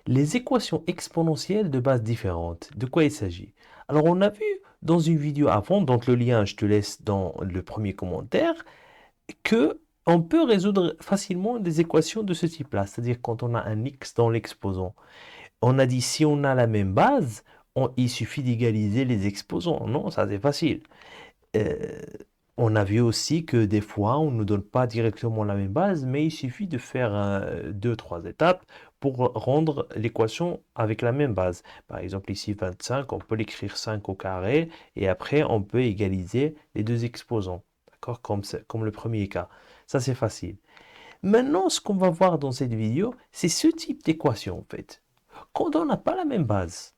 Les équations exponentielles de bases différentes. De quoi il s'agit? Alors, on a vu dans une vidéo avant, donc le lien, je te laisse dans le premier commentaire, que on peut résoudre facilement des équations de ce type-là, c'est-à-dire quand on a un x dans l'exposant. On a dit si on a la même base, il suffit d'égaliser les exposants. Non, ça c'est facile. Euh, on a vu aussi que des fois, on ne nous donne pas directement la même base, mais il suffit de faire deux, trois étapes pour rendre l'équation avec la même base. Par exemple, ici 25, on peut l'écrire 5 au carré, et après, on peut égaliser les deux exposants. D'accord? Comme le premier cas. Ça, c'est facile. Maintenant, ce qu'on va voir dans cette vidéo, c'est ce type d'équation, en fait. Quand on n'a pas la même base.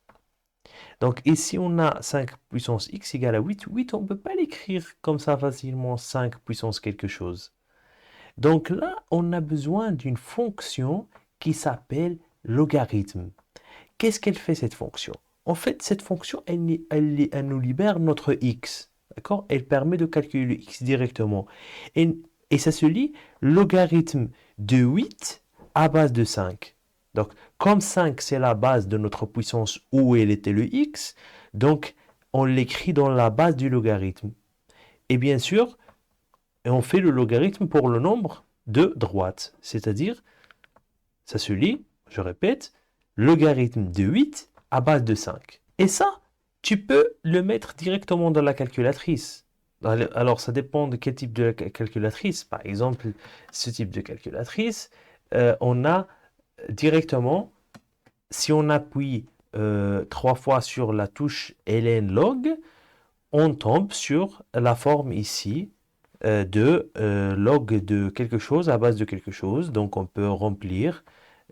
Donc ici, on a 5 puissance x égale à 8. 8, on ne peut pas l'écrire comme ça facilement, 5 puissance quelque chose. Donc là, on a besoin d'une fonction qui s'appelle logarithme. Qu'est-ce qu'elle fait cette fonction? En fait, cette fonction, elle nous libère notre x. D'accord? Elle permet de calculer le x directement. Et ça se lit logarithme de 8 à base de 5. Donc, comme 5, c'est la base de notre puissance où elle était le x, donc on l'écrit dans la base du logarithme. Et bien sûr, on fait le logarithme pour le nombre de droite. C'est-à-dire, ça se lit, je répète, logarithme de 8 à base de 5. Et ça, tu peux le mettre directement dans la calculatrice. Alors, ça dépend de quel type de calculatrice. Par exemple, ce type de calculatrice, on a directement, si on appuie 3 fois sur la touche ln log, on tombe sur la forme ici de log de quelque chose à base de quelque chose. Donc, on peut remplir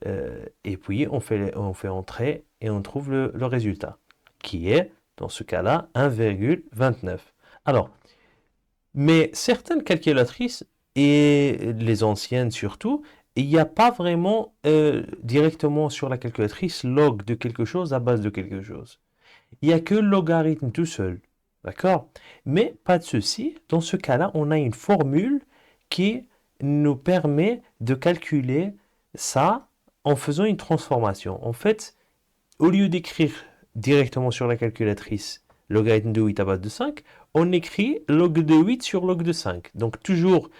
et puis on fait entrer et on trouve le résultat, qui est, dans ce cas-là, 1,29. Alors, mais certaines calculatrices, et les anciennes surtout, il n'y a pas vraiment directement sur la calculatrice log de quelque chose à base de quelque chose. Il n'y a que le logarithme tout seul. D'accord? Mais pas de souci. Dans ce cas-là, on a une formule qui nous permet de calculer ça en faisant une transformation. En fait, au lieu d'écrire directement sur la calculatrice logarithme de 8 à base de 5, on écrit log de 8 sur log de 5. Donc toujours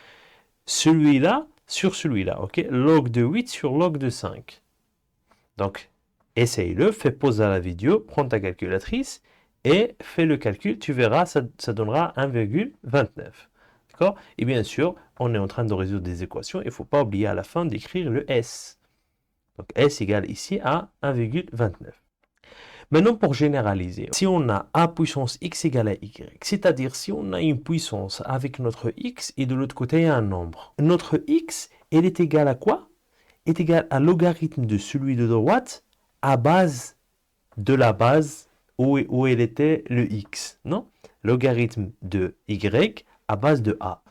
celui-là sur celui-là. Ok? Log de 8 sur log de 5. Donc, essaye-le, fais pause à la vidéo, prends ta calculatrice et fais le calcul. Tu verras, ça donnera 1,29. D'accord? Et bien sûr, on est en train de résoudre des équations. Il ne faut pas oublier à la fin d'écrire le S. Donc, S égale ici à 1,29. Maintenant, pour généraliser, si on a a puissance x égale à y, c'est-à-dire si on a une puissance avec notre x et de l'autre côté un nombre, notre x, elle est égale à quoi? Est égale à logarithme de celui de droite à base de la base où elle était le x, non? Logarithme de y à base de a.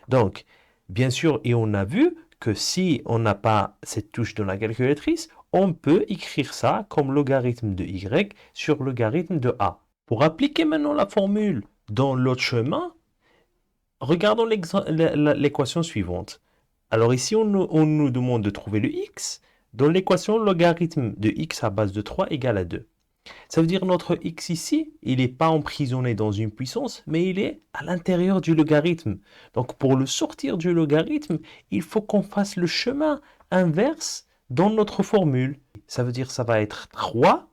Donc, bien sûr, et on a vu que si on n'a pas cette touche dans la calculatrice, on peut écrire ça comme logarithme de y sur logarithme de a. Pour appliquer maintenant la formule dans l'autre chemin, regardons l'équation suivante. Alors ici, on nous demande de trouver le x. Dans l'équation, logarithme de x à base de 3 égale à 2. Ça veut dire notre x ici, il n'est pas emprisonné dans une puissance, mais il est à l'intérieur du logarithme. Donc pour le sortir du logarithme, il faut qu'on fasse le chemin inverse dans notre formule. Ça veut dire que ça va être 3,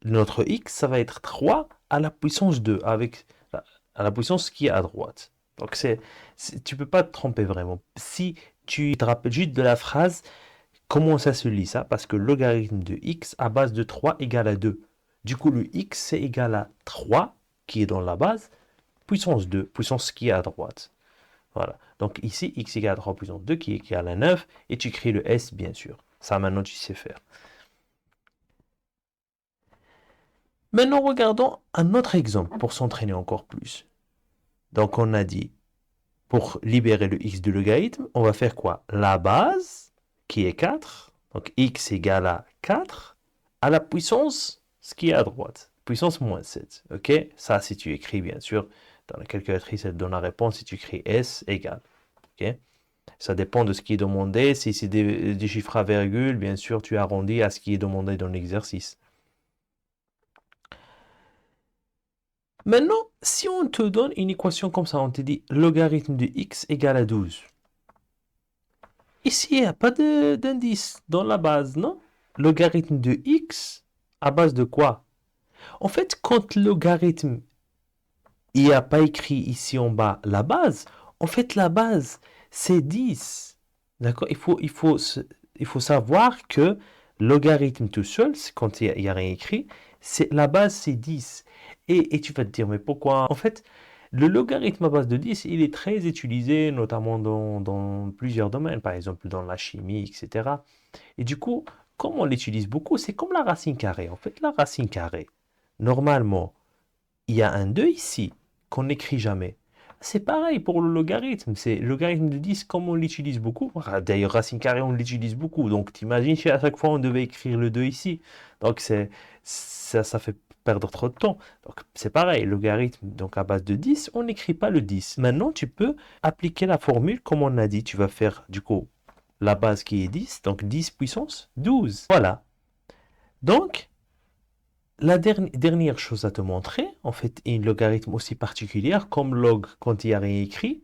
notre x, ça va être 3 à la puissance 2, à la puissance qui est à droite. Donc tu ne peux pas te tromper vraiment. Si tu te rappelles juste de la phrase, comment ça se lit ça? Parce que logarithme de x à base de 3 égale à 2. Du coup, le x, c'est égal à 3, qui est dans la base, puissance 2, puissance qui est à droite. Voilà. Donc ici, x égale à 3 puissance 2, qui est égal à 9, et tu crées le s, bien sûr. Ça, maintenant, tu sais faire. Maintenant, regardons un autre exemple pour s'entraîner encore plus. Donc, on a dit, pour libérer le x du logarithme, on va faire quoi? La base, qui est 4, donc x égale à 4, à la puissance, ce qui est à droite, puissance moins 7. Ok? Ça, si tu écris, bien sûr, dans la calculatrice, elle te donne la réponse si tu écris s égale. Ok? Ça dépend de ce qui est demandé. Si c'est des chiffres à virgule, bien sûr, tu arrondis à ce qui est demandé dans l'exercice. Maintenant, si on te donne une équation comme ça, on te dit logarithme de x égale à 12. Ici, il n'y a pas d'indice dans la base, non? Logarithme de x à base de quoi? En fait, quand logarithme, il n'y a pas écrit ici en bas la base, en fait, la base, c'est 10. D'accord? Il faut savoir que logarithme tout seul, quand il n'y a rien écrit, la base, c'est 10. Et tu vas te dire, mais pourquoi? En fait, le logarithme à base de 10, il est très utilisé, notamment dans plusieurs domaines, par exemple dans la chimie, etc. Et du coup, comme on l'utilise beaucoup, c'est comme la racine carrée. En fait, la racine carrée, normalement, il y a un 2 ici qu'on n'écrit jamais. C'est pareil pour le logarithme. C'est le logarithme de 10, comme on l'utilise beaucoup. D'ailleurs, racine carrée, on l'utilise beaucoup. Donc, t'imagines si à chaque fois on devait écrire le 2 ici. Donc, ça fait perdre trop de temps. Donc, c'est pareil. Logarithme, donc à base de 10, on n'écrit pas le 10. Maintenant, tu peux appliquer la formule comme on a dit. Tu vas faire, du coup, la base qui est 10. Donc, 10 puissance 12. Voilà. Donc, la dernière chose à te montrer, en fait, une logarithme aussi particulière, comme log quand il n'y a rien écrit,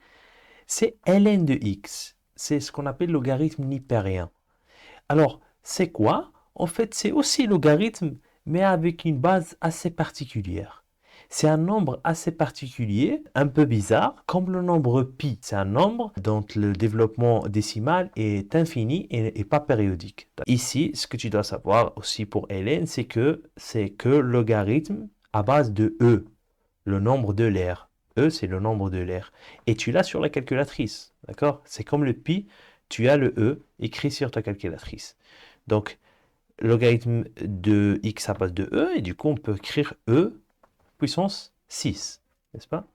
c'est ln de x. C'est ce qu'on appelle logarithme nipérien. Alors, c'est quoi? En fait, c'est aussi logarithme, mais avec une base assez particulière. C'est un nombre assez particulier, un peu bizarre, comme le nombre pi. C'est un nombre dont le développement décimal est infini et pas périodique. Ici, ce que tu dois savoir aussi pour ln, c'est que logarithme à base de e, le nombre de l'air. E, c'est le nombre de l'air. Et tu l'as sur la calculatrice, d'accord? C'est comme le pi, tu as le e écrit sur ta calculatrice. Donc, logarithme de x à base de e, et du coup, on peut écrire e puissance 6, n'est-ce pas?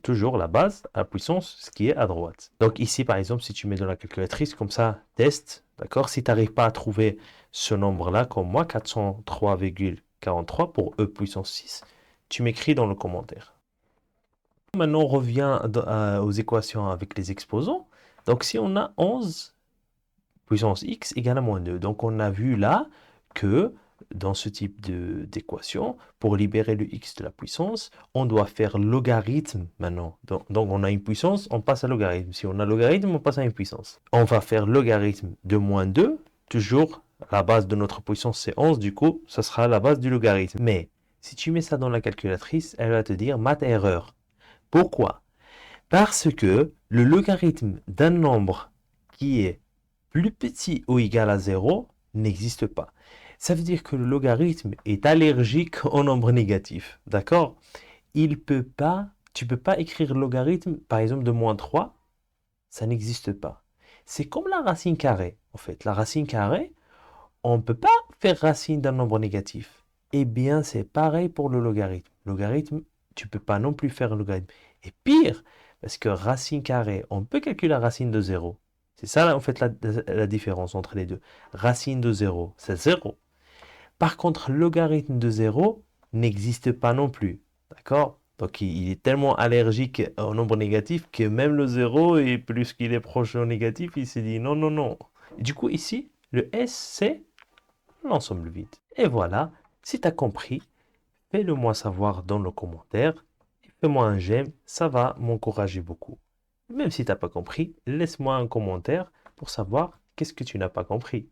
Toujours la base à la puissance, ce qui est à droite. Donc ici, par exemple, si tu mets dans la calculatrice, comme ça, test, d'accord? Si tu n'arrives pas à trouver ce nombre-là, comme moi, 403,43 pour e puissance 6, tu m'écris dans le commentaire. Maintenant, on revient aux équations avec les exposants. Donc si on a 11 puissance x égale à moins 2, donc on a vu là que dans ce type d'équation, pour libérer le x de la puissance, on doit faire logarithme maintenant. Donc on a une puissance, on passe à logarithme. Si on a logarithme, on passe à une puissance. On va faire logarithme de moins 2, toujours la base de notre puissance c'est 11, du coup, ça sera la base du logarithme. Mais si tu mets ça dans la calculatrice, elle va te dire math erreur. Pourquoi? Parce que le logarithme d'un nombre qui est plus petit ou égal à 0 n'existe pas. Ça veut dire que le logarithme est allergique au nombre négatif. D'accord? Tu peux pas écrire logarithme, par exemple, de moins 3. Ça n'existe pas. C'est comme la racine carrée. En fait, la racine carrée, on ne peut pas faire racine d'un nombre négatif. Eh bien, c'est pareil pour le logarithme. Logarithme, tu ne peux pas non plus faire un logarithme. Et pire, parce que racine carrée, on peut calculer la racine de 0. C'est ça, en fait, la différence entre les deux. Racine de 0, c'est 0. Par contre, logarithme de 0 n'existe pas non plus. D'accord? Donc, il est tellement allergique au nombre négatif que même le 0, et plus qu'il est proche au négatif, il s'est dit non, non, non. Et du coup, ici, le S, c'est l'ensemble vide. Et voilà, si tu as compris, fais-le moi savoir dans le commentaire. Fais-moi un j'aime, ça va m'encourager beaucoup. Même si tu n'as pas compris, laisse-moi un commentaire pour savoir qu'est-ce que tu n'as pas compris.